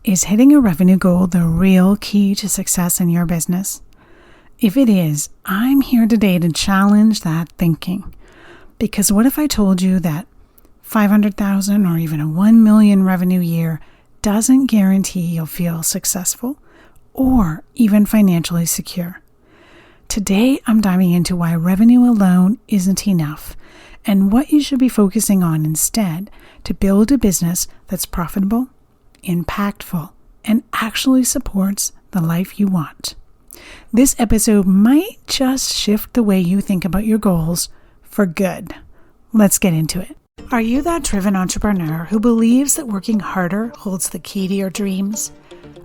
Is hitting a revenue goal the real key to success in your business? If it is, I'm here today to challenge that thinking. Because what if I told you that 500,000 or even a 1 million revenue year doesn't guarantee you'll feel successful or even financially secure? Today, I'm diving into why revenue alone isn't enough and what you should be focusing on instead to build a business that's profitable, impactful, and actually supports the life you want. This episode might just shift the way you think about your goals for good. Let's get into it. Are you that driven entrepreneur who believes that working harder holds the key to your dreams?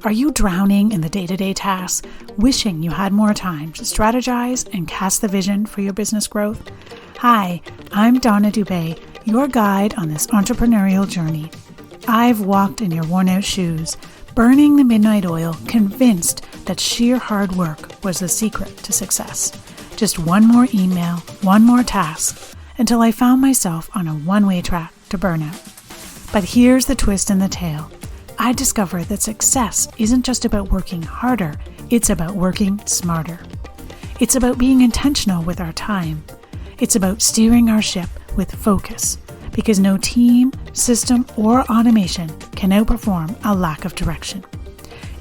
Are you drowning in the day-to-day tasks, wishing you had more time to strategize and cast the vision for your business growth? Hi, I'm Donna Dubé, your guide on this entrepreneurial journey. I've walked in your worn-out shoes, burning the midnight oil, convinced that sheer hard work was the secret to success. Just one more email, one more task, until I found myself on a one-way track to burnout. But here's the twist in the tale. I discovered that success isn't just about working harder, it's about working smarter. It's about being intentional with our time. It's about steering our ship with focus, because no team, system, or automation can outperform a lack of direction.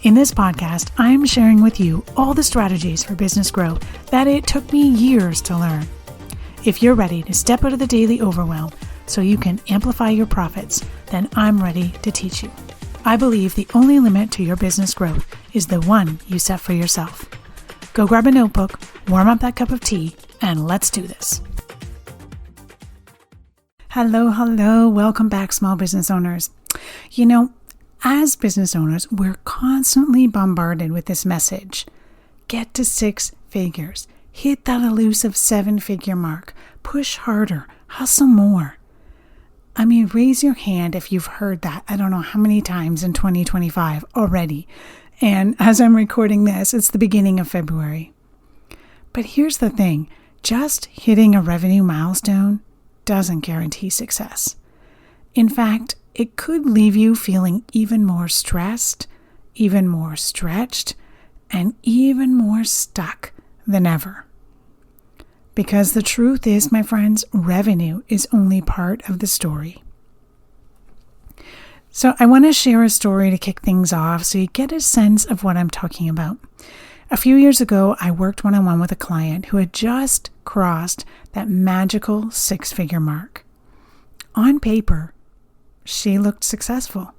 In this podcast, I'm sharing with you all the strategies for business growth that it took me years to learn. If you're ready to step out of the daily overwhelm so you can amplify your profits, then I'm ready to teach you. I believe the only limit to your business growth is the one you set for yourself. Go grab a notebook, warm up that cup of tea, and let's do this. Hello. Welcome back, small business owners. You know, as business owners, we're constantly bombarded with this message. Get to 6 figures. Hit that elusive 7-figure mark. Push harder. Hustle more. I mean, raise your hand if you've heard that I don't know how many times in 2025 already. And as I'm recording this, it's the beginning of February. But here's the thing. Just hitting a revenue milestone doesn't guarantee success. In fact, it could leave you feeling even more stressed, even more stretched, and even more stuck than ever. Because the truth is, my friends, revenue is only part of the story. So I want to share a story to kick things off so you get a sense of what I'm talking about. A few years ago, I worked one-on-one with a client who had just crossed that magical 6-figure mark. On paper, she looked successful.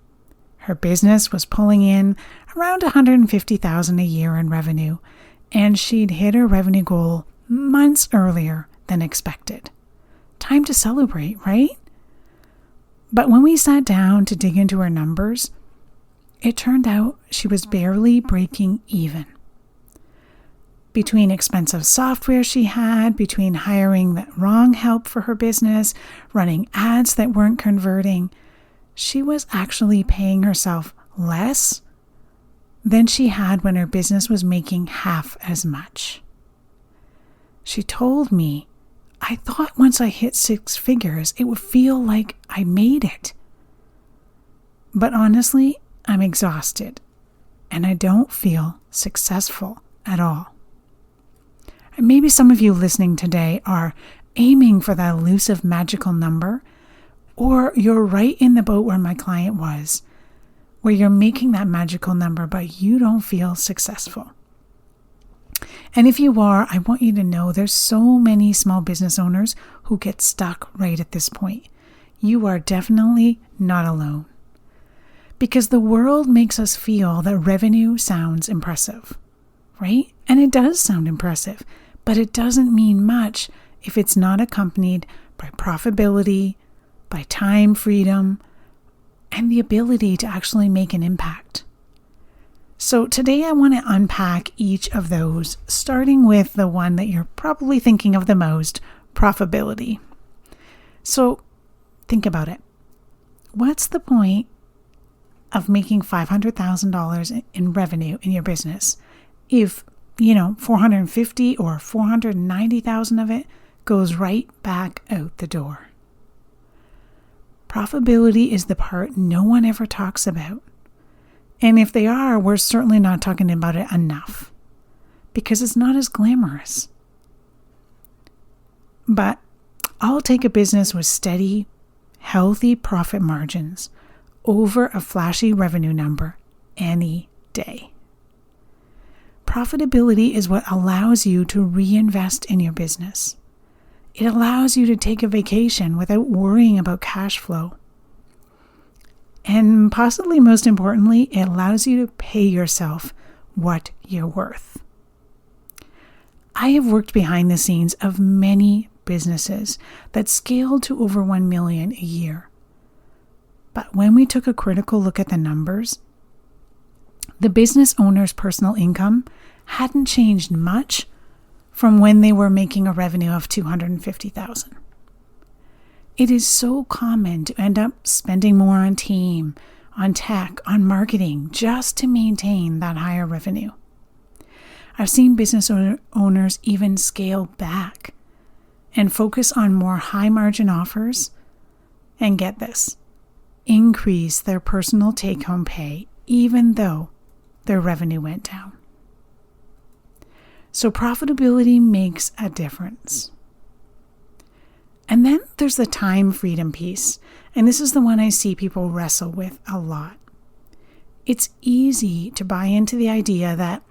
Her business was pulling in around $150,000 a year in revenue, and she'd hit her revenue goal months earlier than expected. Time to celebrate, right? But when we sat down to dig into her numbers, it turned out she was barely breaking even. Between expensive software she had, between hiring the wrong help for her business, running ads that weren't converting, she was actually paying herself less than she had when her business was making half as much. She told me, I thought once I hit 6 figures, it would feel like I made it. But honestly, I'm exhausted and I don't feel successful at all. And maybe some of you listening today are aiming for that elusive magical number, or you're right in the boat where my client was, where you're making that magical number, but you don't feel successful. And if you are, I want you to know there's so many small business owners who get stuck right at this point. You are definitely not alone. Because the world makes us feel that revenue sounds impressive, right? And it does sound impressive, but it doesn't mean much if it's not accompanied by profitability, by time freedom, and the ability to actually make an impact. So today I want to unpack each of those, starting with the one that you're probably thinking of the most, profitability. So think about it. What's the point of making $500,000 in revenue in your business if, $450,000 or $490,000 of it goes right back out the door? Profitability is the part no one ever talks about. And if they are, we're certainly not talking about it enough because it's not as glamorous. But I'll take a business with steady, healthy profit margins over a flashy revenue number any day. Profitability is what allows you to reinvest in your business. It allows you to take a vacation without worrying about cash flow. And possibly most importantly, it allows you to pay yourself what you're worth. I have worked behind the scenes of many businesses that scaled to over 1 million a year. But when we took a critical look at the numbers, the business owner's personal income hadn't changed much from when they were making a revenue of $250,000. It is so common to end up spending more on team, on tech, on marketing, just to maintain that higher revenue. I've seen business owners even scale back and focus on more high-margin offers and, get this, increase their personal take-home pay even though their revenue went down. So profitability makes a difference. And then there's the time freedom piece, and this is the one I see people wrestle with a lot. It's easy to buy into the idea that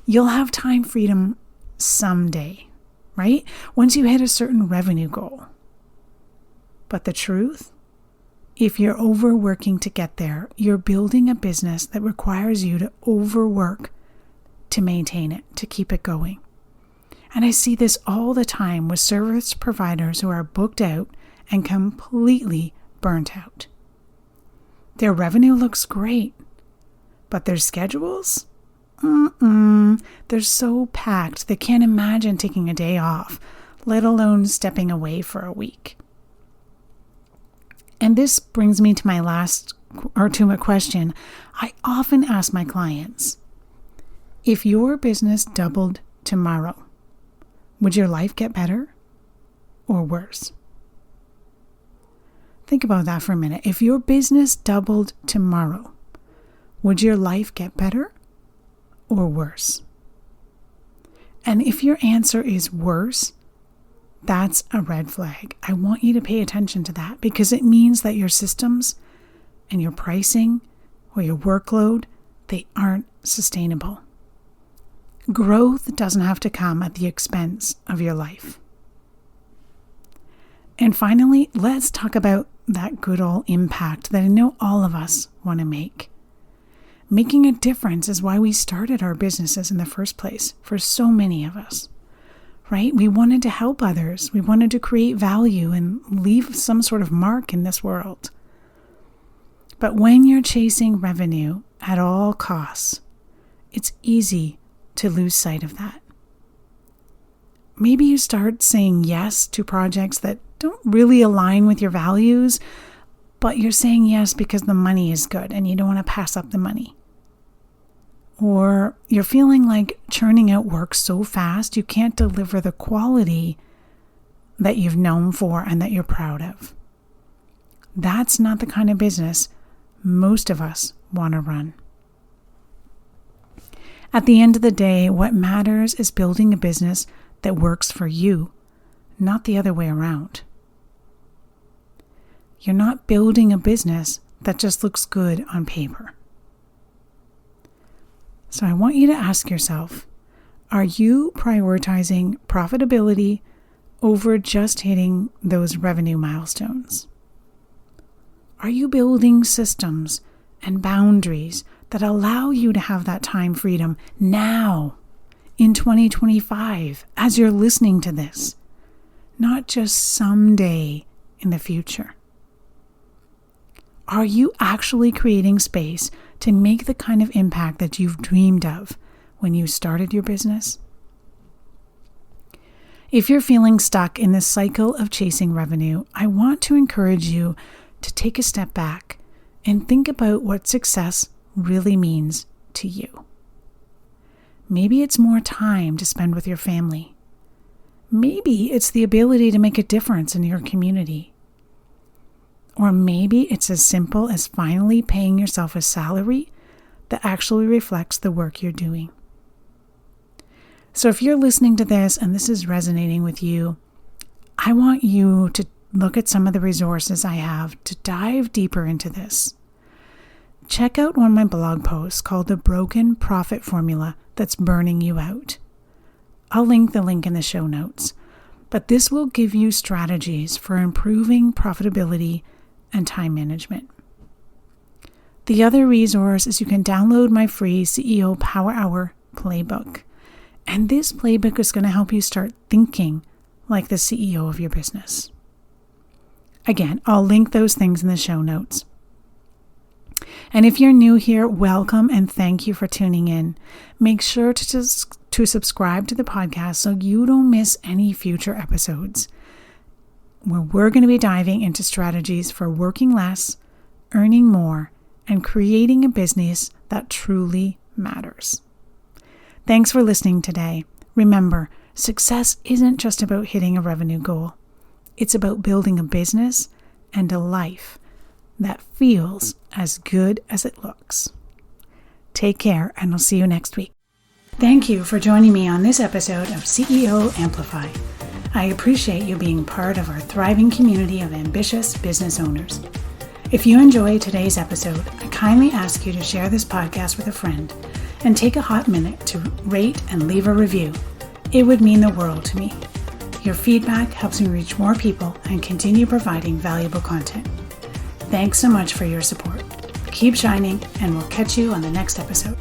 you'll have time freedom someday, right? Once you hit a certain revenue goal. But the truth, if you're overworking to get there, you're building a business that requires you to overwork to maintain it, to keep it going. And I see this all the time with service providers who are booked out and completely burnt out. Their revenue looks great, but their schedules? They're so packed they can't imagine taking a day off, let alone stepping away for a week. And this brings me to my last ultimate question I often ask my clients. If your business doubled tomorrow, would your life get better or worse? Think about that for a minute. If your business doubled tomorrow, would your life get better or worse? And if your answer is worse, that's a red flag. I want you to pay attention to that because it means that your systems and your pricing or your workload, they aren't sustainable. Growth doesn't have to come at the expense of your life. And finally, let's talk about that good old impact that I know all of us want to make. Making a difference is why we started our businesses in the first place for so many of us, right? We wanted to help others. We wanted to create value and leave some sort of mark in this world. But when you're chasing revenue at all costs, it's easy to lose sight of that. Maybe you start saying yes to projects that don't really align with your values, but you're saying yes because the money is good and you don't want to pass up the money. Or you're feeling like churning out work so fast you can't deliver the quality that you've known for and that you're proud of. That's not the kind of business most of us want to run. At the end of the day, what matters is building a business that works for you, not the other way around. You're not building a business that just looks good on paper. So I want you to ask yourself, are you prioritizing profitability over just hitting those revenue milestones? Are you building systems and boundaries that allow you to have that time freedom now in 2025 as you're listening to this, not just someday in the future? Are you actually creating space to make the kind of impact that you've dreamed of when you started your business? If you're feeling stuck in this cycle of chasing revenue, I want to encourage you to take a step back and think about what success really means to you. Maybe it's more time to spend with your family. Maybe it's the ability to make a difference in your community. Or maybe it's as simple as finally paying yourself a salary that actually reflects the work you're doing. So if you're listening to this and this is resonating with you, I want you to look at some of the resources I have to dive deeper into this. Check out one of my blog posts called The Broken Profit Formula That's Burning You Out. I'll link the link in the show notes, but this will give you strategies for improving profitability and time management. The other resource is you can download my free CEO Power Hour playbook. And this playbook is going to help you start thinking like the CEO of your business. Again, I'll link those things in the show notes. And if you're new here, welcome and thank you for tuning in. Make sure to subscribe to the podcast so you don't miss any future episodes, where we're going to be diving into strategies for working less, earning more, and creating a business that truly matters. Thanks for listening today. Remember, success isn't just about hitting a revenue goal. It's about building a business and a life that feels as good as it looks. Take care, and I'll see you next week. Thank you for joining me on this episode of CEO Amplify. I appreciate you being part of our thriving community of ambitious business owners. If you enjoyed today's episode, I kindly ask you to share this podcast with a friend and take a hot minute to rate and leave a review. It would mean the world to me. Your feedback helps me reach more people and continue providing valuable content. Thanks so much for your support. Keep shining, and we'll catch you on the next episode.